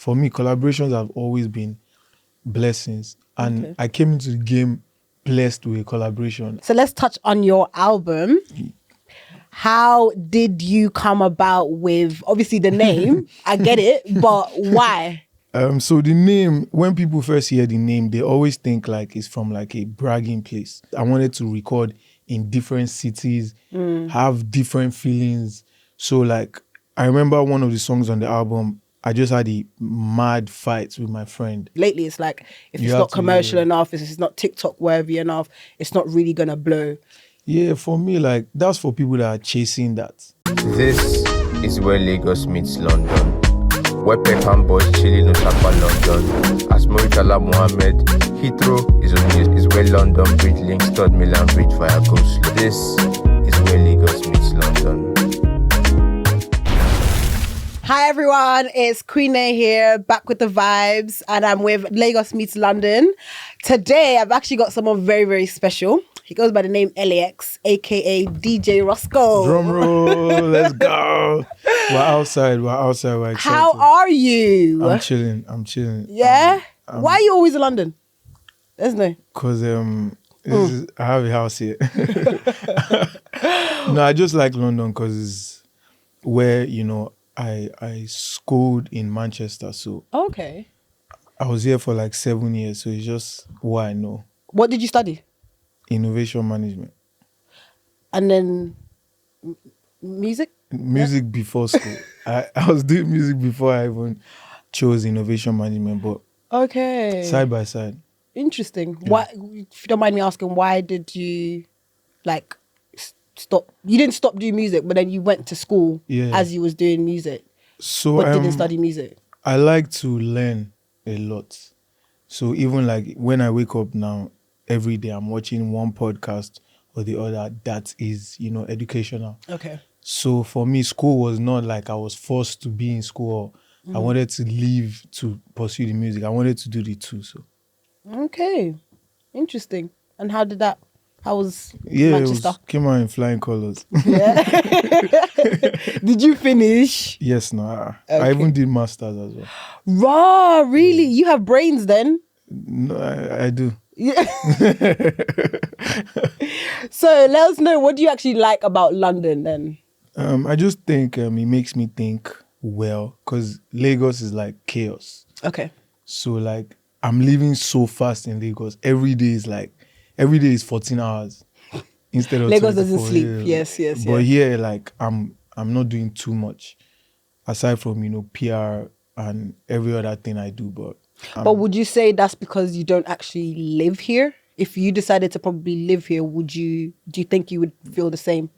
for me, collaborations have always been blessings. And I came into the game blessed with a collaboration. So let's touch on your album. How did you come about with, obviously, the name? I get it, but why? So the name, when people first hear the name, they always think like it's from like a bragging place. I wanted to record in different cities, have different feelings. So like, I remember one of the songs on the album, I just had a mad fight with my friend. Lately, it's like, if it's not commercial enough, if it's not TikTok worthy enough, it's not really gonna blow. Yeah, for me, like, that's for people that are chasing that. This is where Lagos meets London. Where Peckham boys chilling in Sapa, London. As Muritala Mohammed, Heathrow is where London Bridge links Third Milan Bridge via Ghost. This is where Lagos meets London. Hi everyone, it's Queen A here, back with the vibes, and I'm with Lagos Meets London. Today, I've actually got someone very, very special. He goes by the name L.A.X, aka DJ Roscoe. Drum roll, let's go. We're outside, we're excited. How are you? I'm chilling. Yeah? Why are you always in London? There's no. Because I have a house here. No, I just like London because it's where, you know, I schooled in Manchester, so Okay. I was here for like 7 years, so it's just what I know. What did you study? Innovation management. And then music? Music before school. I was doing music before I even chose innovation management, but Okay. side by side. Interesting. Why, if you don't mind me asking, why did you like stop? You didn't stop doing music, but then you went to school as you was doing music. So but didn't study music. I like to learn a lot. So even like when I wake up now, every day I'm watching one podcast or the other that is, you know, educational. Okay. So for me, school was not like I was forced to be in school or I wanted to leave to pursue the music. I wanted to do the two. So okay, interesting. And how was Manchester? Manchester? It came out in flying colors. Yeah. Did you finish? Yes, no. Okay. I even did masters as well. Raw, really? You have brains then? No, I do. Yeah. So let us know, what do you actually like about London then? I just think it makes me think well because Lagos is like chaos. Okay. So like I'm living so fast in Lagos. Every day is 14 hours instead of Lagos doesn't 24. sleep. Yes. But here, like I'm not doing too much aside from, you know, PR and every other thing I do. But would you say that's because you don't actually live here? If you decided to probably live here, do you think you would feel the same?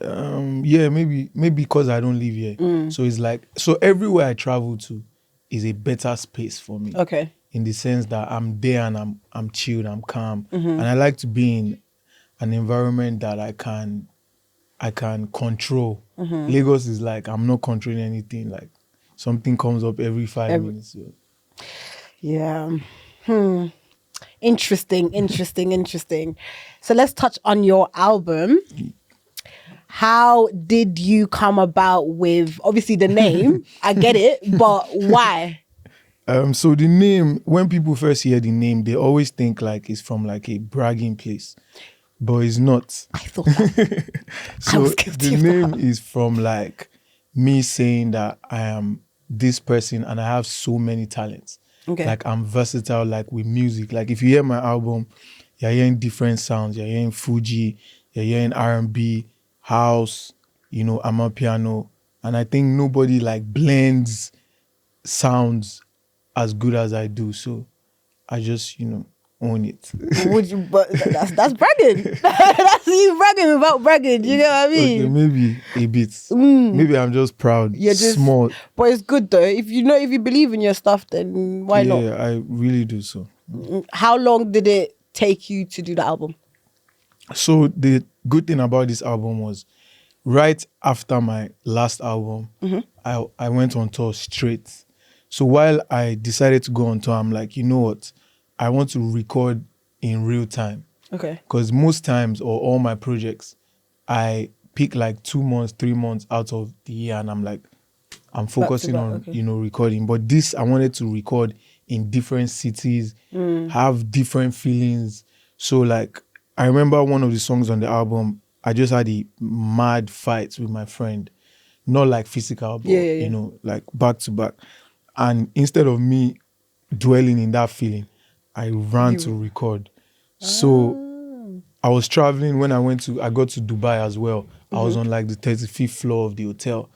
Yeah, maybe because I don't live here. So it's like, so everywhere I travel to is a better space for me. Okay. In the sense that I'm there and I'm chilled, I'm calm. And I like to be in an environment that I can control. Lagos is like, I'm not controlling anything. Like something comes up every 5 minutes. So. Yeah. Interesting. So let's touch on your album. How did you come about with, obviously, the name? I get it, but why? So the name, when people first hear the name, they always think like it's from like a bragging place, but it's not. I thought that. So I was guilty the of name that. is from like me saying that I am this person and I have so many talents. Okay. Like I'm versatile, like with music. Like if you hear my album, you're hearing different sounds. You're hearing Fuji, you're hearing R&B, house, you know, amapiano. And I think nobody like blends sounds as good as I do. So I just, you know, own it. Would you? But that's bragging. That's you bragging without bragging. You know what I mean? Okay, maybe a bit. Maybe I'm just proud. You're just small. But it's good though. If you believe in your stuff, then why not? Yeah, I really do so. How long did it take you to do the album? So the good thing about this album was right after my last album, I went on tour straight. So while I decided to go on tour, I'm like, you know what? I want to record in real time. Okay. Because most times, or all my projects, I pick like 2 months, 3 months out of the year and I'm like, I'm focusing on, okay. recording. But this, I wanted to record in different cities, have different feelings. So like, I remember one of the songs on the album, I just had a mad fight with my friend. Not like physical, but, like back to back. And instead of me dwelling in that feeling, I ran to record. So I was traveling when I got to Dubai as well. I was on like the 35th floor of the hotel.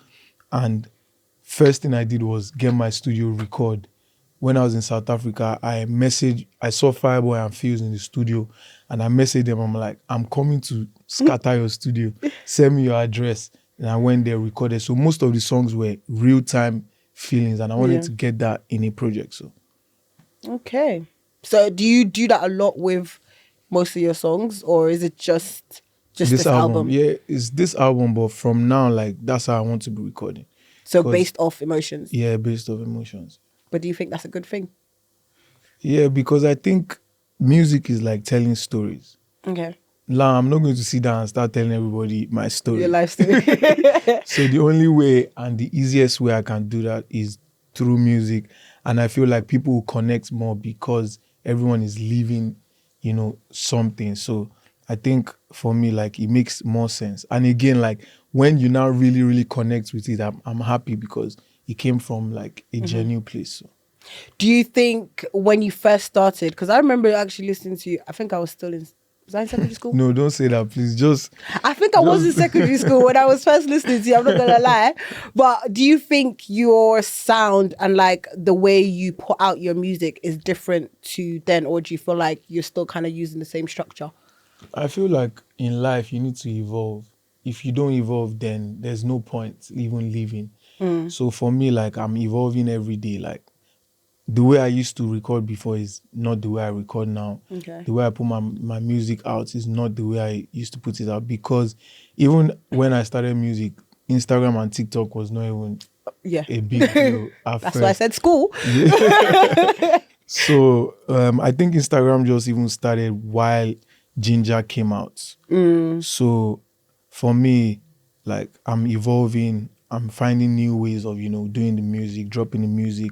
And first thing I did was get my studio record. When I was in South Africa, I saw Fireboy and Fuse in the studio, and I messaged them. I'm like, I'm coming to scatter your studio. Send me your address. And I went there, recorded. So most of the songs were real-time feelings, and I wanted to get that in a project. So, okay. So do you do that a lot with most of your songs, or is it just this album? Yeah, it's this album, but from now, like, that's how I want to be recording. So based off emotions? Yeah, based off emotions. But do you think that's a good thing? Yeah, because I think music is like telling stories. Okay. Now, I'm not going to sit down and start telling everybody my story. Your life story. So the only way and the easiest way I can do that is through music. And I feel like people will connect more because everyone is living, something. So I think for me, like, it makes more sense. And again, like, when you now really, really connect with it, I'm happy because it came from like a genuine place. So. Do you think when you first started, because I remember actually listening to you, I think I was still in, was I in secondary school? No, don't say that, please. I think I was in secondary school when I was first listening to you, I'm not gonna lie. But do you think your sound and like the way you put out your music is different to then, or do you feel like you're still kind of using the same structure? I feel like in life you need to evolve. If you don't evolve, then there's no point even living. So for me, like, I'm evolving every day. Like, the way I used to record before is not the way I record now. Okay. The way I put my music out is not the way I used to put it out, because even when I started music, Instagram and TikTok was not even a big deal at That's first. why I said school. Yeah. So I think Instagram just even started while Ginger came out. So for me, like, I'm evolving. I'm finding new ways of, doing the music, dropping the music.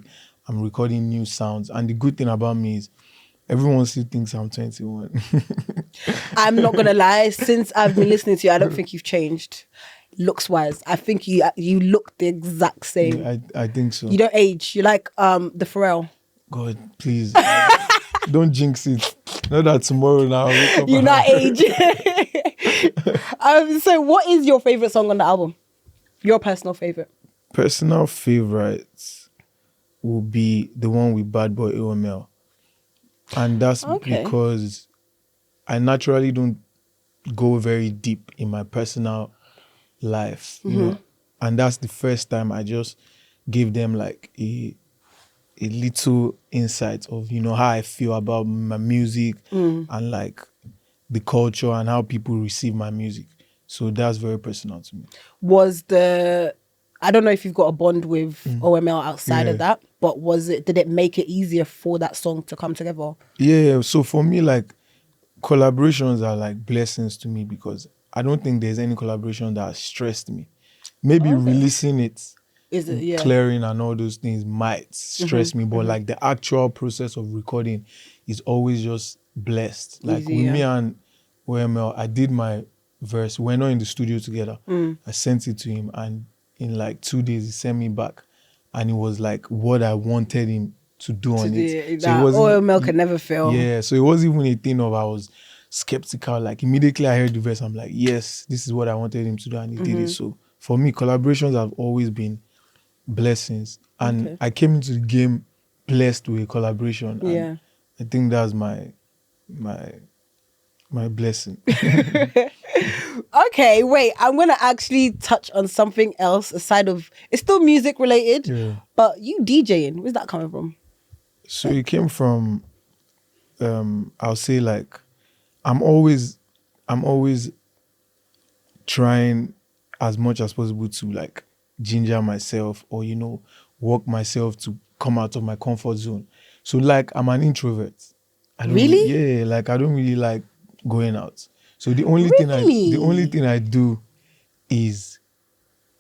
I'm recording new sounds. And the good thing about me is everyone still thinks I'm 21. I'm not going to lie. Since I've been listening to you, I don't think you've changed looks-wise. I think you look the exact same. Yeah, I think so. You don't age. You're like the Pharrell. God, please. Don't jinx it. Not that tomorrow now. I'll wake up You're and not age. So what is your favourite song on the album? Your personal favourite? Personal favorites will be the one with Bad Boy LML. And that's because I naturally don't go very deep in my personal life, you know. And that's the first time I just gave them like a little insight of, how I feel about my music and like the culture and how people receive my music. So that's very personal to me. I don't know if you've got a bond with OML outside of that, but did it make it easier for that song to come together? Yeah, so for me, like, collaborations are like blessings to me because I don't think there's any collaboration that has stressed me. Maybe releasing it, clearing and all those things might stress me, but like the actual process of recording is always just blessed. Like with me and OML, I did my verse. We're not in the studio together. I sent it to him, and in like 2 days he sent me back, and it was like what I wanted him to do on it. So OML can never fail. Yeah, so it wasn't even a thing of I was skeptical. Like immediately I heard the verse, I'm like, yes, this is what I wanted him to do, and he did it. So for me, collaborations have always been blessings, and I came into the game blessed with a collaboration. And I think that's my blessing. Okay, wait, I'm going to actually touch on something else aside of, it's still music related, but you DJing, where's that coming from? So it came from, I'll say like, I'm always trying as much as possible to like ginger myself or, work myself to come out of my comfort zone. So like, I'm an introvert. Really? Yeah, like I don't really like going out. So the only thing I do is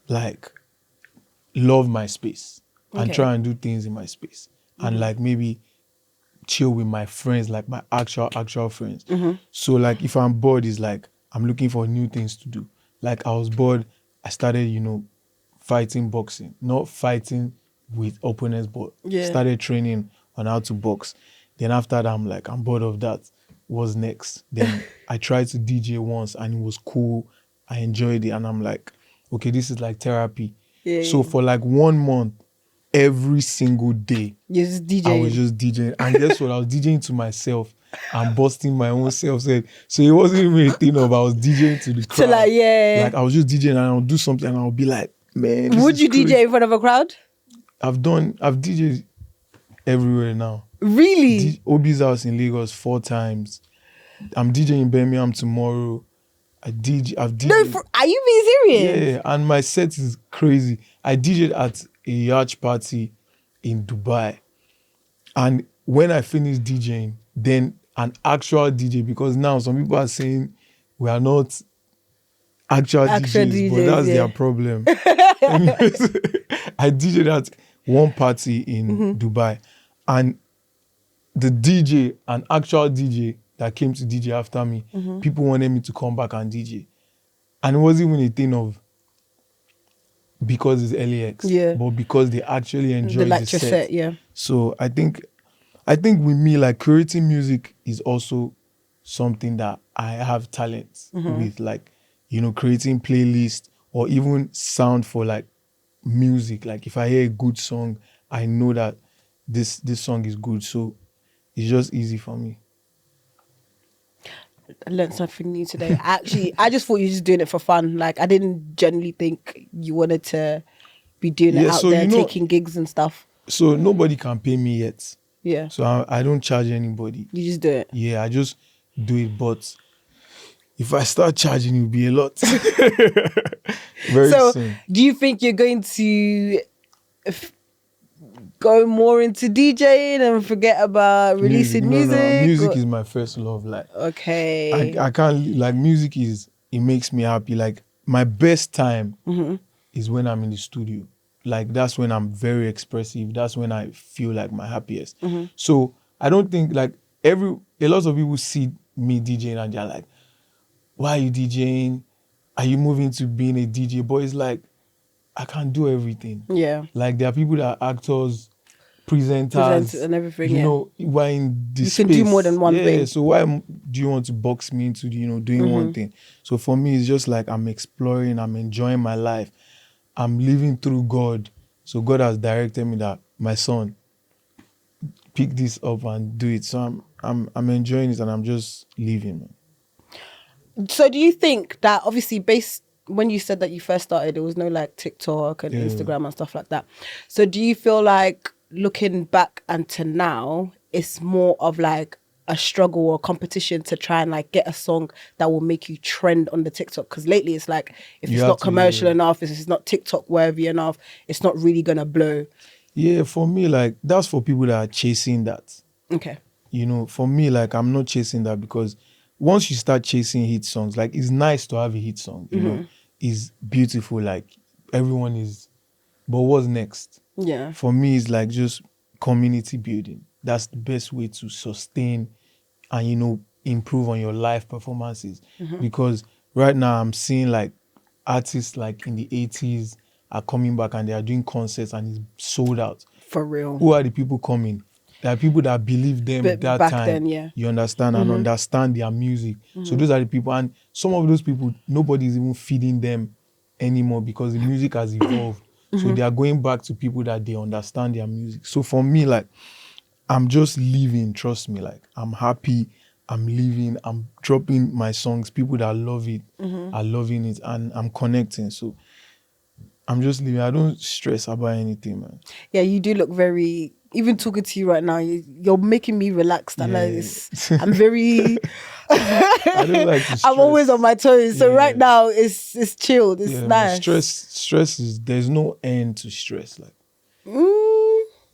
like love my space and Okay. try and do things in my space and like maybe chill with my friends, like my actual friends. So like if I'm bored, it's like I'm looking for new things to do. Like I was bored, I started, fighting boxing, not fighting with opponents, but Yeah. started training on how to box. Then after that, I'm like, I'm bored of that. What's next? Then I tried to DJ once and it was cool. I enjoyed it. And I'm like, okay, this is like therapy. Yeah, So yeah. for like 1 month, every single day, You're just I was DJing. just DJing. And guess what? I was DJing to myself and busting my own self. So it wasn't even a thing of I was DJing to the crowd. So like, yeah. Like I was just DJing and I'll do something and I'll be like, man, this Would is you crazy. DJ in front of a crowd? I've DJed everywhere now. Really? Obi's house in Lagos 4 times. I'm DJing in Birmingham tomorrow. I've DJed. No, are you being serious? Yeah, and my set is crazy. I DJed at a yacht party in Dubai. And when I finished DJing, then an actual DJ, because now some people are saying we are not actual DJs, but that's their problem. Anyways, I DJed at one party in Dubai, and the DJ, an actual DJ that came to DJ after me, people wanted me to come back and DJ. And it wasn't even a thing of because it's L.A.X, Yeah. but because they actually enjoyed the lecture set. set, yeah. So I think with me, like creating music is also something that I have talent with, like, creating playlists or even sound for like music. Like if I hear a good song, I know that this song is good. So it's just easy for me. I learned something new today. I just thought you were just doing it for fun. Like I didn't generally think you wanted to be doing it Yeah, out so there, you know- taking gigs and stuff. So nobody can pay me yet. Yeah. So I don't charge anybody. You just do it. Yeah, I just do it. But if I start charging, it'll be a lot. Very So soon. do you think you're going to go more into DJing and forget about releasing music? No. Music or- is my first love. Like Okay. I can't, like, music it makes me happy. Like my best time is when I'm in the studio. Like that's when I'm very expressive. That's when I feel like my happiest. So I don't think like a lot of people see me DJing and they're like, why are you DJing? Are you moving to being a DJ? But it's like, I can't do everything. Yeah. Like there are people that are actors, presenters, Present and everything, You yeah. know, who are in this You can do space. more than one yeah, thing. So why do you want to box me into doing one thing? So for me, it's just like I'm exploring, I'm enjoying my life, I'm living through God. So God has directed me that, my son, pick this up and do it. So I'm enjoying it and I'm just living, man. So do you think that obviously when you said that you first started, there was no like TikTok and Yeah. Instagram and stuff like that. So do you feel like looking back until now, it's more of like a struggle or competition to try and like get a song that will make you trend on the TikTok? Because lately it's like, if You it's have not to, commercial yeah. enough, if it's not TikTok worthy enough, it's not really gonna blow. Yeah, for me, like, that's for people that are chasing that. Okay. For me, like, I'm not chasing that, because once you start chasing hit songs, like, it's nice to have a hit song, you know, it's beautiful, like, everyone is, but what's next? Yeah. For me, it's like just community building. That's the best way to sustain and, improve on your live performances. Because right now I'm seeing like artists like in the 80s are coming back and they are doing concerts and it's sold out. For real. Who are the people coming? There are people that believe them But that back time. then, yeah. You understand? And understand their music. So those are the people. And some of those people, nobody is even feeding them anymore because the music has evolved. So they are going back to people that they understand their music. So for me, like, I'm just living, trust me. Like, I'm happy, I'm living, I'm dropping my songs. People that love it are loving it, and I'm connecting. So I'm just living. I don't stress about anything, man. Yeah, you do look very. Even talking to you right now, you're making me relaxed. And Yeah. I'm very. I don't like to stress. I'm always on my toes. So Yeah. right now, it's chilled. It's Yeah, man, nice. Stress is, there's no end to stress. Like,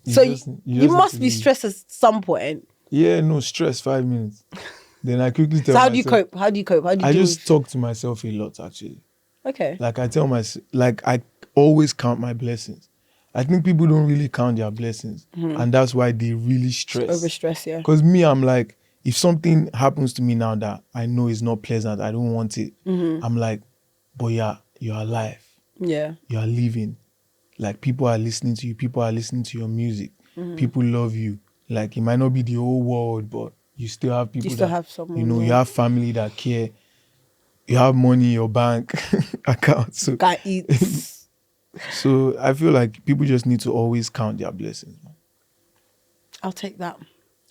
So just you need must to be live. stressed at some point. yeah, no stress, 5 minutes. Then I quickly tell So how do you myself- cope? How do you cope? How do you I deal just with- talk to myself a lot, actually. Okay. Like I tell myself, like I always count my blessings. I think people don't really count their blessings, and that's why they really stress. Overstress, yeah. Because me, I'm like, if something happens to me now that I know is not pleasant, I don't want it. I'm like, but yeah, you're alive. Yeah. You are living. Like, people are listening to you. People are listening to your music. People love you. Like, it might not be the whole world, but you still have people have someone. you know, you have family that care. You have money in your bank account. So, Can't eat. so I feel like people just need to always count their blessings. Man. I'll take that.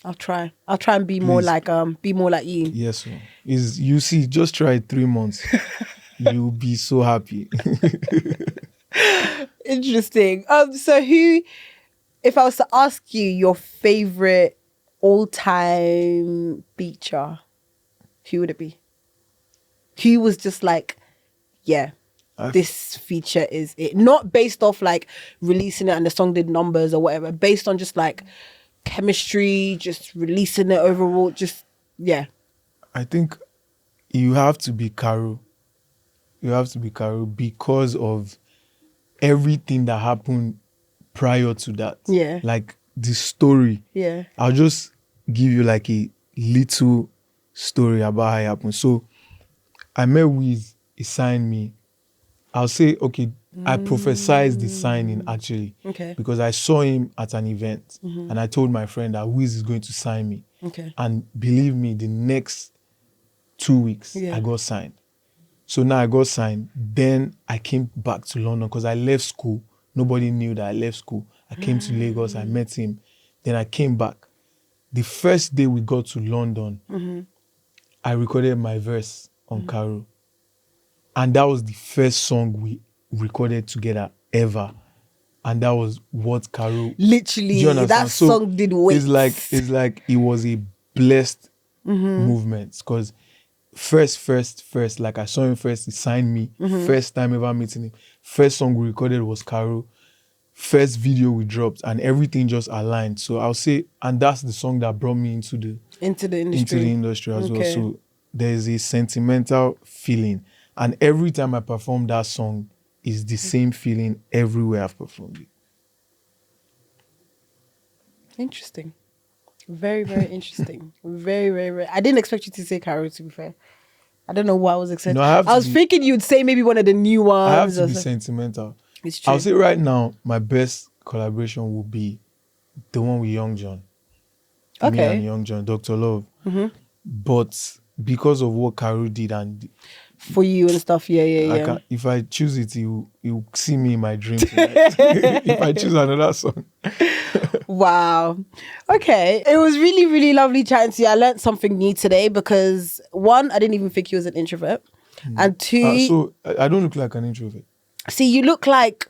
I'll try and be more like you. Yes, sir. You see, just try it 3 months. You'll be so happy. Interesting. So if I was to ask you your favorite all-time feature, who would it be? Who was just like, yeah, this feature is it? Not based off like releasing it and the song did numbers or whatever, based on just like chemistry, just releasing it overall, just, yeah. I think you have to be CARO. You have to be CARO because of everything that happened prior to that. Yeah. Like the story. Yeah. I'll just give you like a little story about how it happened. So I met Wiz, he signed me. I'll say, okay, I prophesized the signing actually. Okay. Because I saw him at an event and I told my friend that Wiz is going to sign me. Okay. And believe me, the next 2 weeks, I got signed. So now I got signed. Then I came back to London because I left school. Nobody knew that I left school. I came to Lagos, I met him. Then I came back. The first day we got to London, I recorded my verse on CARO. And that was the first song we recorded together ever. And that was what CARO... Literally, that song did wait. It's like it was a blessed movement. Because first, like I saw him first, he signed me. First time ever meeting him. First song we recorded was CARO. First video we dropped, and everything just aligned. So I'll say, and that's the song that brought me into the industry as well. So there's a sentimental feeling. And every time I perform that song, it's the same feeling everywhere I've performed it. Interesting. Very, very interesting. Very, very, very. I didn't expect you to say CARO, to be fair. I don't know what I was expecting. No, I was thinking you'd say maybe one of the new ones. I have to be sentimental. It's true. I'll say right now, my best collaboration will be the one with Young John. Okay. Me and Young John, Dr. Love. But because of what CARO did and... For you and stuff, yeah. If I choose it, you see me in my dream tonight. If I choose another song. Wow. Okay. It was really, really lovely chatting to you. I learned something new today because, one, I didn't even think you was an introvert. And two... so I don't look like an introvert. See, you look like...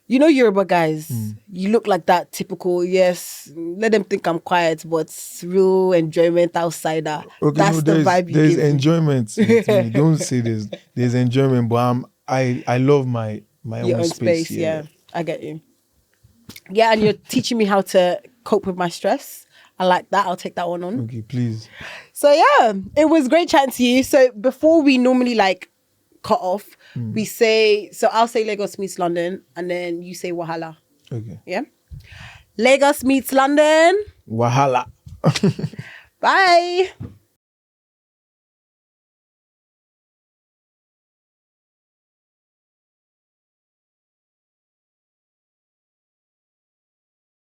You know Yoruba guys, you look like that typical, yes, let them think I'm quiet, but real enjoyment outsider. Okay, that's the vibe you there's give me. enjoyment with me. Don't say there's enjoyment, but I love my own space. Yeah, I get you. Yeah, and you're teaching me how to cope with my stress. I like that. I'll take that one on. Okay, please. So yeah, it was great chatting to you. So before we normally like cut off, we say, so I'll say Lagos meets London and then you say Wahala. Okay. Yeah? Lagos meets London. Wahala. Bye.